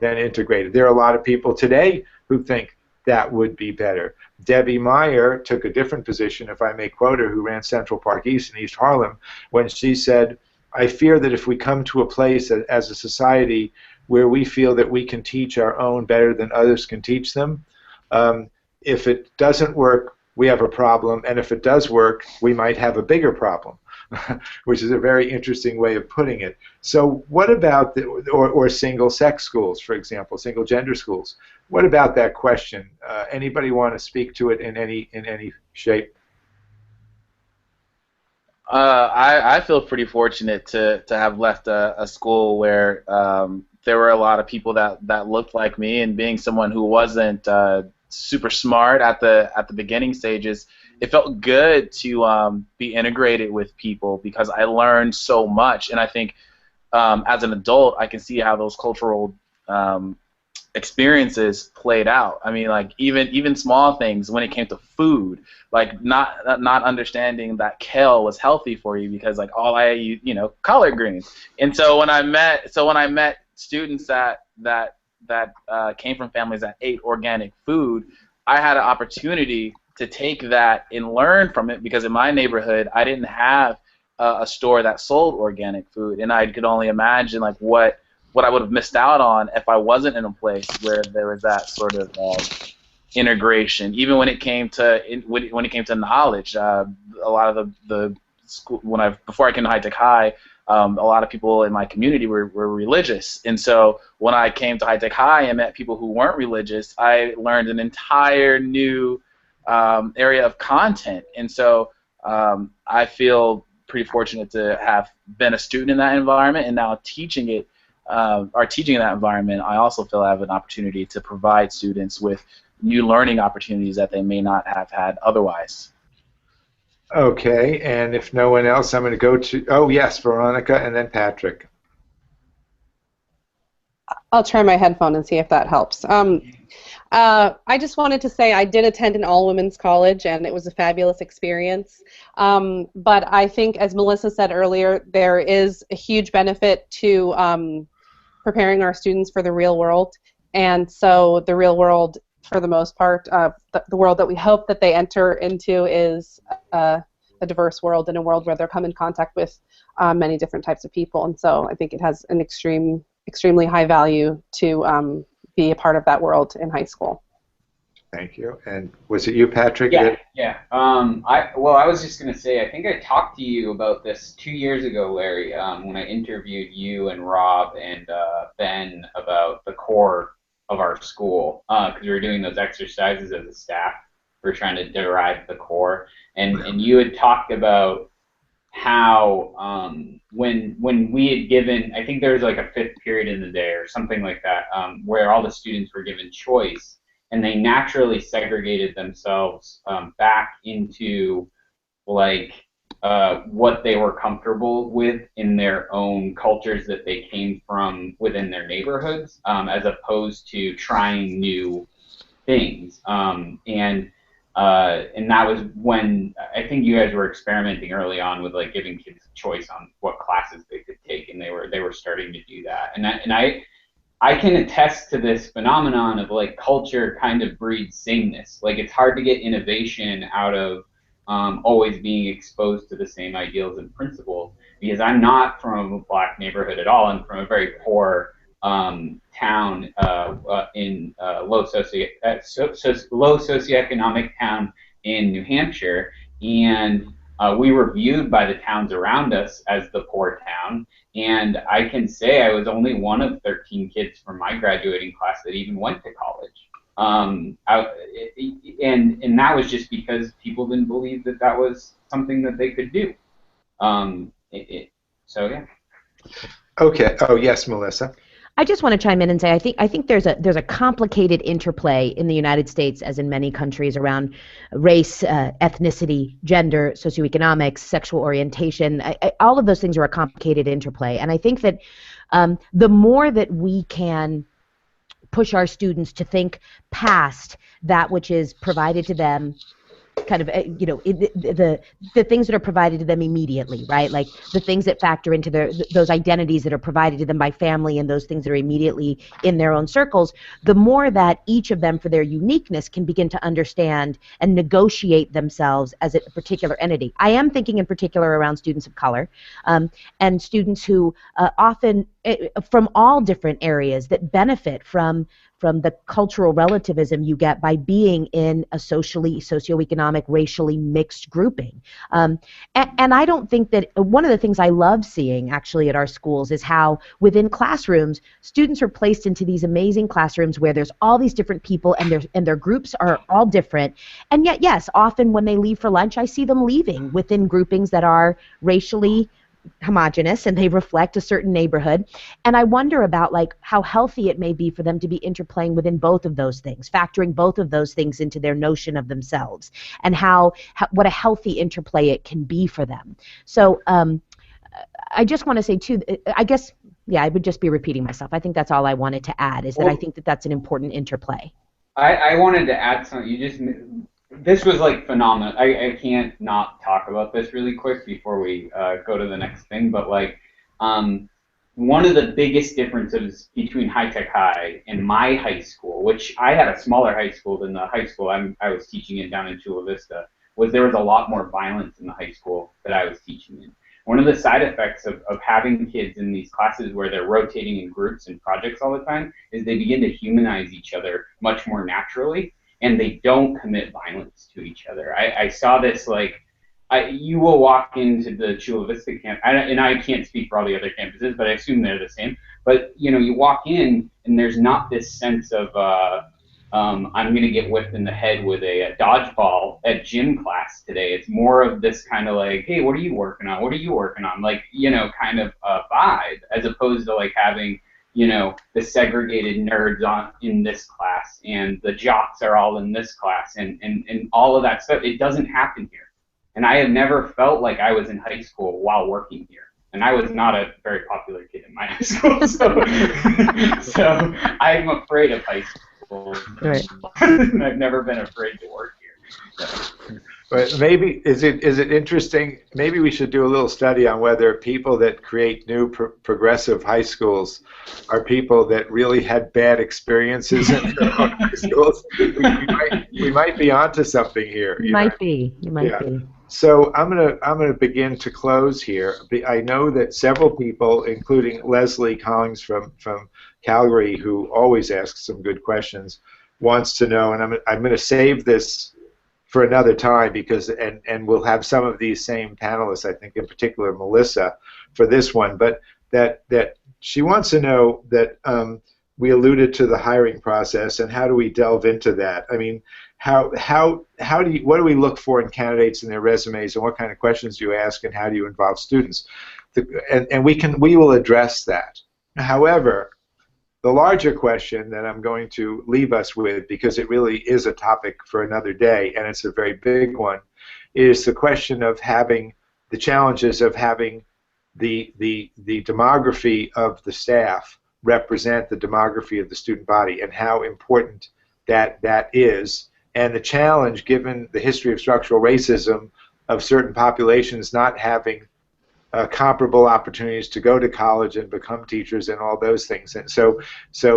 than integrated. There are a lot of people today who think that would be better. Debbie Meyer took a different position, if I may quote her, who ran Central Park East in East Harlem, when she said, I fear that if we come to a place as a society where we feel that we can teach our own better than others can teach them, if it doesn't work, we have a problem, and if it does work, we might have a bigger problem, which is a very interesting way of putting it. So what about or single-sex schools, for example, single-gender schools? What about that question? Anybody want to speak to it in any shape? I feel pretty fortunate to have left a school where there were a lot of people that looked like me, and being someone who wasn't super smart at the beginning stages, it felt good to be integrated with people because I learned so much. And I think as an adult, I can see how those cultural experiences played out. I mean, like even small things when it came to food, like not understanding that kale was healthy for you because like all I ate, collard greens. And so when I met students that came from families that ate organic food, I had an opportunity to take that and learn from it because in my neighborhood I didn't have a store that sold organic food, and I could only imagine like what I would have missed out on if I wasn't in a place where there was that sort of integration. Even when it came to when it came to knowledge, a lot of the school before I came to High Tech High, a lot of people in my community were religious, and so when I came to High Tech High and met people who weren't religious, I learned an entire new area of content, and so I feel pretty fortunate to have been a student in that environment and now teaching it. Teaching in that environment, I also feel I have an opportunity to provide students with new learning opportunities that they may not have had otherwise. Okay, and if no one else, I'm going to go to, oh yes, Veronica and then Patrick. I'll try my headphone and see if that helps. I just wanted to say I did attend an all-women's college, and it was a fabulous experience. But I think, as Melissa said earlier, there is a huge benefit to preparing our students for the real world. And so the real world, for the most part, the world that we hope that they enter into is a diverse world and a world where they'll come in contact with many different types of people. And so I think it has an extremely high value to be a part of that world in high school. Thank you. And was it you, Patrick? Yeah. I was just going to say, I think I talked to you about this 2 years ago, Larry, when I interviewed you and Rob and Ben about the core of our school, because we were doing those exercises as a staff. We were trying to derive the core, and you had talked about how when we had given, I think there was like a 5th period in the day or something like that, where all the students were given choice, and they naturally segregated themselves back into like what they were comfortable with in their own cultures that they came from within their neighborhoods, as opposed to trying new things. And that was when I think you guys were experimenting early on with like giving kids a choice on what classes they could take, and they were starting to do that. And I can attest to this phenomenon of like culture kind of breeds sameness. Like it's hard to get innovation out of always being exposed to the same ideals and principles, because I'm not from a black neighborhood at all. I'm from a very poor town in low socioeconomic town in New Hampshire, and we were viewed by the towns around us as the poor town. And I can say I was only one of 13 kids from my graduating class that even went to college. And that was just because people didn't believe that that was something that they could do. So yeah. Okay. Oh yes, Melissa. I just want to chime in and say I think there's a complicated interplay in the United States, as in many countries, around race, ethnicity, gender, socioeconomics, sexual orientation. All of those things are a complicated interplay, and I think that the more that we can push our students to think past that which is provided to them, kind of, the things that are provided to them immediately, right? Like the things that factor into those identities that are provided to them by family and those things that are immediately in their own circles, the more that each of them, for their uniqueness, can begin to understand and negotiate themselves as a particular entity. I am thinking in particular around students of color and students who often, from all different areas, that benefit from the cultural relativism you get by being in a socioeconomic, racially mixed grouping. And I don't think that, one of the things I love seeing actually at our schools is how within classrooms, students are placed into these amazing classrooms where there's all these different people and their groups are all different. And yet, yes, often when they leave for lunch, I see them leaving within groupings that are racially homogenous and they reflect a certain neighborhood. And I wonder about like how healthy it may be for them to be interplaying within both of those things, factoring both of those things into their notion of themselves, and what a healthy interplay it can be for them. So I just want to say too, I guess Yeah, I would just be repeating myself. I think that's all I wanted to add, is that I think that that's an important interplay. I wanted to add something. This was like phenomenal. I can't not talk about this really quick before we go to the next thing. But like, one of the biggest differences between High Tech High and my high school, which I had a smaller high school than the high school I was teaching in down in Chula Vista, was there was a lot more violence in the high school that I was teaching in. One of the side effects of having kids in these classes where they're rotating in groups and projects all the time is they begin to humanize each other much more naturally, and they don't commit violence to each other. I saw this, like, you will walk into the Chula Vista camp, and I can't speak for all the other campuses, but I assume they're the same. But, you know, you walk in, and there's not this sense of, I'm going to get whipped in the head with a dodgeball at gym class today. It's more of this kind of like, hey, what are you working on? What are you working on? Like, you know, kind of vibe, as opposed to like having, you know, the segregated nerds in this class and the jocks are all in this class and all of that stuff. It doesn't happen here. And I have never felt like I was in high school while working here. And I was not a very popular kid in my high school, so I'm afraid of high school. Right. I've never been afraid to work here. So. But maybe is it interesting? Maybe we should do a little study on whether people that create new progressive high schools are people that really had bad experiences in their own high schools. We might be onto something here. You might be. So I'm gonna begin to close here. I know that several people, including Leslie Collins from Calgary, who always asks some good questions, wants to know, and I'm going to save this for another time because and we'll have some of these same panelists, I think in particular Melissa, for this one, but that she wants to know that we alluded to the hiring process and how do we delve into that? I mean, what do we look for in candidates in their resumes, and what kind of questions do you ask, and how do you involve students? And we will address that. However, the larger question that I'm going to leave us with, because it really is a topic for another day, and it's a very big one, is the question of having the challenges of having the demography of the staff represent the demography of the student body, and how important that is, and the challenge, given the history of structural racism, of certain populations not having comparable opportunities to go to college and become teachers and all those things. And so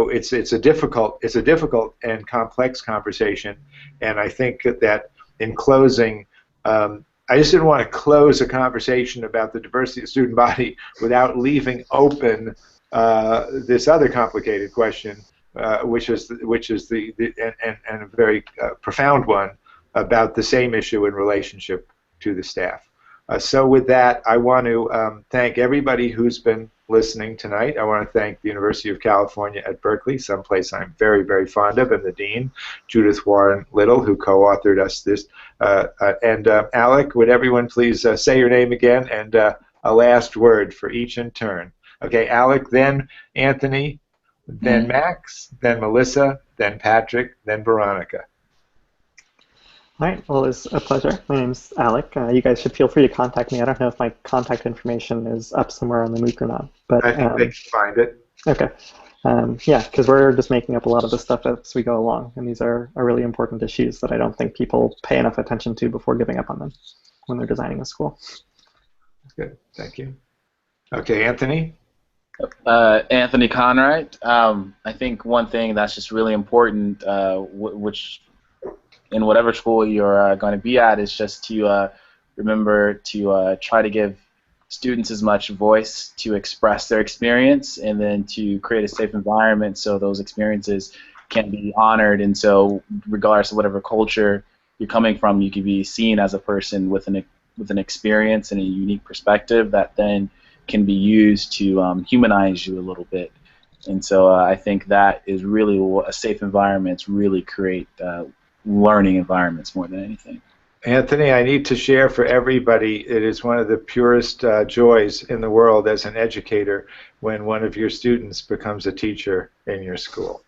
it's a difficult and complex conversation. And I think that in closing, I just didn't want to close a conversation about the diversity of the student body without leaving open this other complicated question, which is a very profound one about the same issue in relationship to the staff. So with that, I want to thank everybody who's been listening tonight. I want to thank the University of California at Berkeley, someplace I'm very, very fond of, and the Dean, Judith Warren Little, who co-authored us this. And Alec, would everyone please say your name again and a last word for each in turn. Okay, Alec, then Anthony, then Max, then Melissa, then Patrick, then Veronica. All right, well, it's a pleasure. My name's Alec. You guys should feel free to contact me. I don't know if my contact information is up somewhere on the MOOC or not. But I think they can find it. Okay. Yeah, because we're just making up a lot of this stuff as we go along, and these are really important issues that I don't think people pay enough attention to before giving up on them when they're designing a school. Good, thank you. Okay, Anthony? Anthony Conright. I think one thing that's just really important, which in whatever school you're going to be at, is just to remember to try to give students as much voice to express their experience, and then to create a safe environment so those experiences can be honored. And so regardless of whatever culture you're coming from, you can be seen as a person with an experience and a unique perspective that then can be used to humanize you a little bit. And so I think that is really a safe environments really create learning environments more than anything. Anthony, I need to share for everybody, it is one of the purest joys in the world as an educator when one of your students becomes a teacher in your school,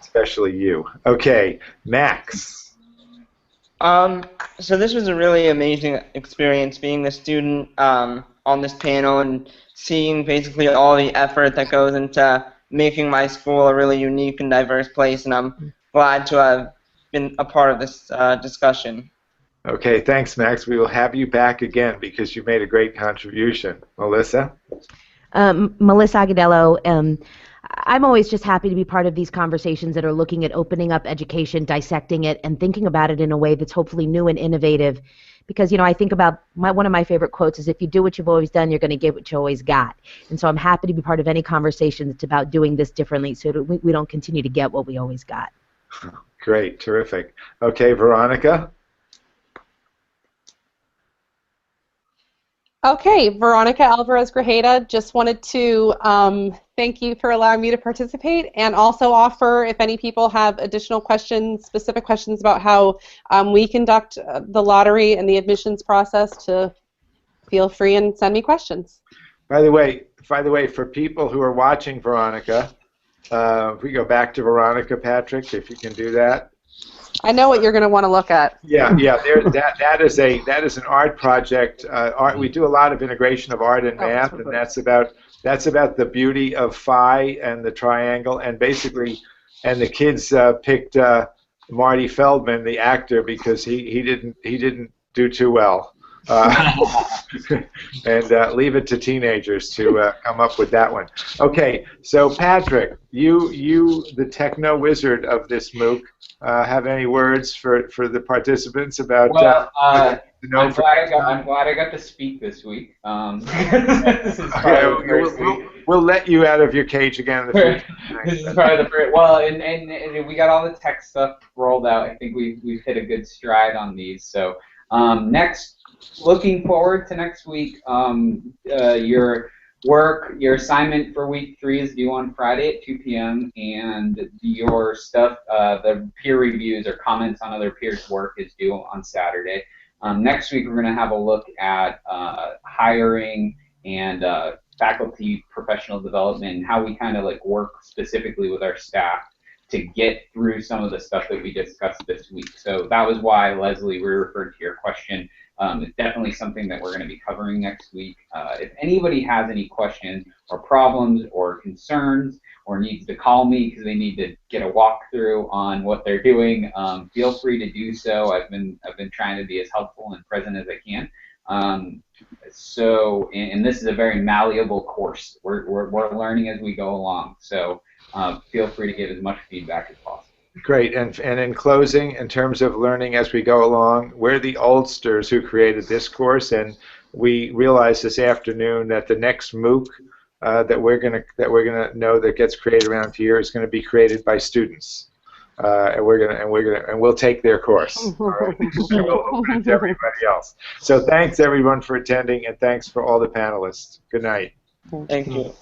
especially you. Okay, Max. So this was a really amazing experience being a student on this panel and seeing basically all the effort that goes into making my school a really unique and diverse place, and I'm glad to have been a part of this discussion. Okay, thanks, Max. We will have you back again because you made a great contribution. Melissa? Melissa Agudelo. I'm always just happy to be part of these conversations that are looking at opening up education, dissecting it, and thinking about it in a way that's hopefully new and innovative. Because, I think about one of my favorite quotes is, if you do what you've always done, you're going to get what you always got. And so I'm happy to be part of any conversation that's about doing this differently so that we don't continue to get what we always got. Great, terrific. Okay, Veronica? Okay, Veronica Alvarez Grajeda, just wanted to thank you for allowing me to participate, and also offer, if any people have additional questions, specific questions about how we conduct the lottery and the admissions process, to feel free and send me questions. By the way, for people who are watching Veronica, if we go back to Veronica, Patrick, if you can do that. I know what you're going to want to look at. Yeah. That is an art project. We do a lot of integration of art and math, and that's about the beauty of phi and the triangle, and basically, and the kids picked Marty Feldman, the actor, because he didn't do too well. And leave it to teenagers to come up with that one. Okay, so Patrick, you the techno wizard of this MOOC, have any words for the participants about? Well, I'm glad I got to speak this week. This is probably the first week. We'll let you out of your cage again in the future. This is probably the first. Well, and we got all the tech stuff rolled out. I think we've hit a good stride on these. So looking forward to next week. Your assignment for week 3 is due on Friday at 2 p.m. and your stuff, the peer reviews or comments on other peers' work, is due on Saturday. Next week we're going to have a look at hiring and faculty professional development, and how we kind of like work specifically with our staff to get through some of the stuff that we discussed this week. So that was why, Leslie, we referred to your question. It's definitely something that we're going to be covering next week. If anybody has any questions or problems or concerns, or needs to call me because they need to get a walkthrough on what they're doing, feel free to do so. I've been trying to be as helpful and present as I can. And this is a very malleable course. We're learning as we go along. So feel free to give as much feedback as possible. Great, and in closing, in terms of learning as we go along, we're the oldsters who created this course, and we realized this afternoon that the next MOOC that we're gonna know that gets created around here is going to be created by students, and we'll take their course. All right? And we'll open it to everybody else. So thanks everyone for attending, and thanks for all the panelists. Good night. Thank you.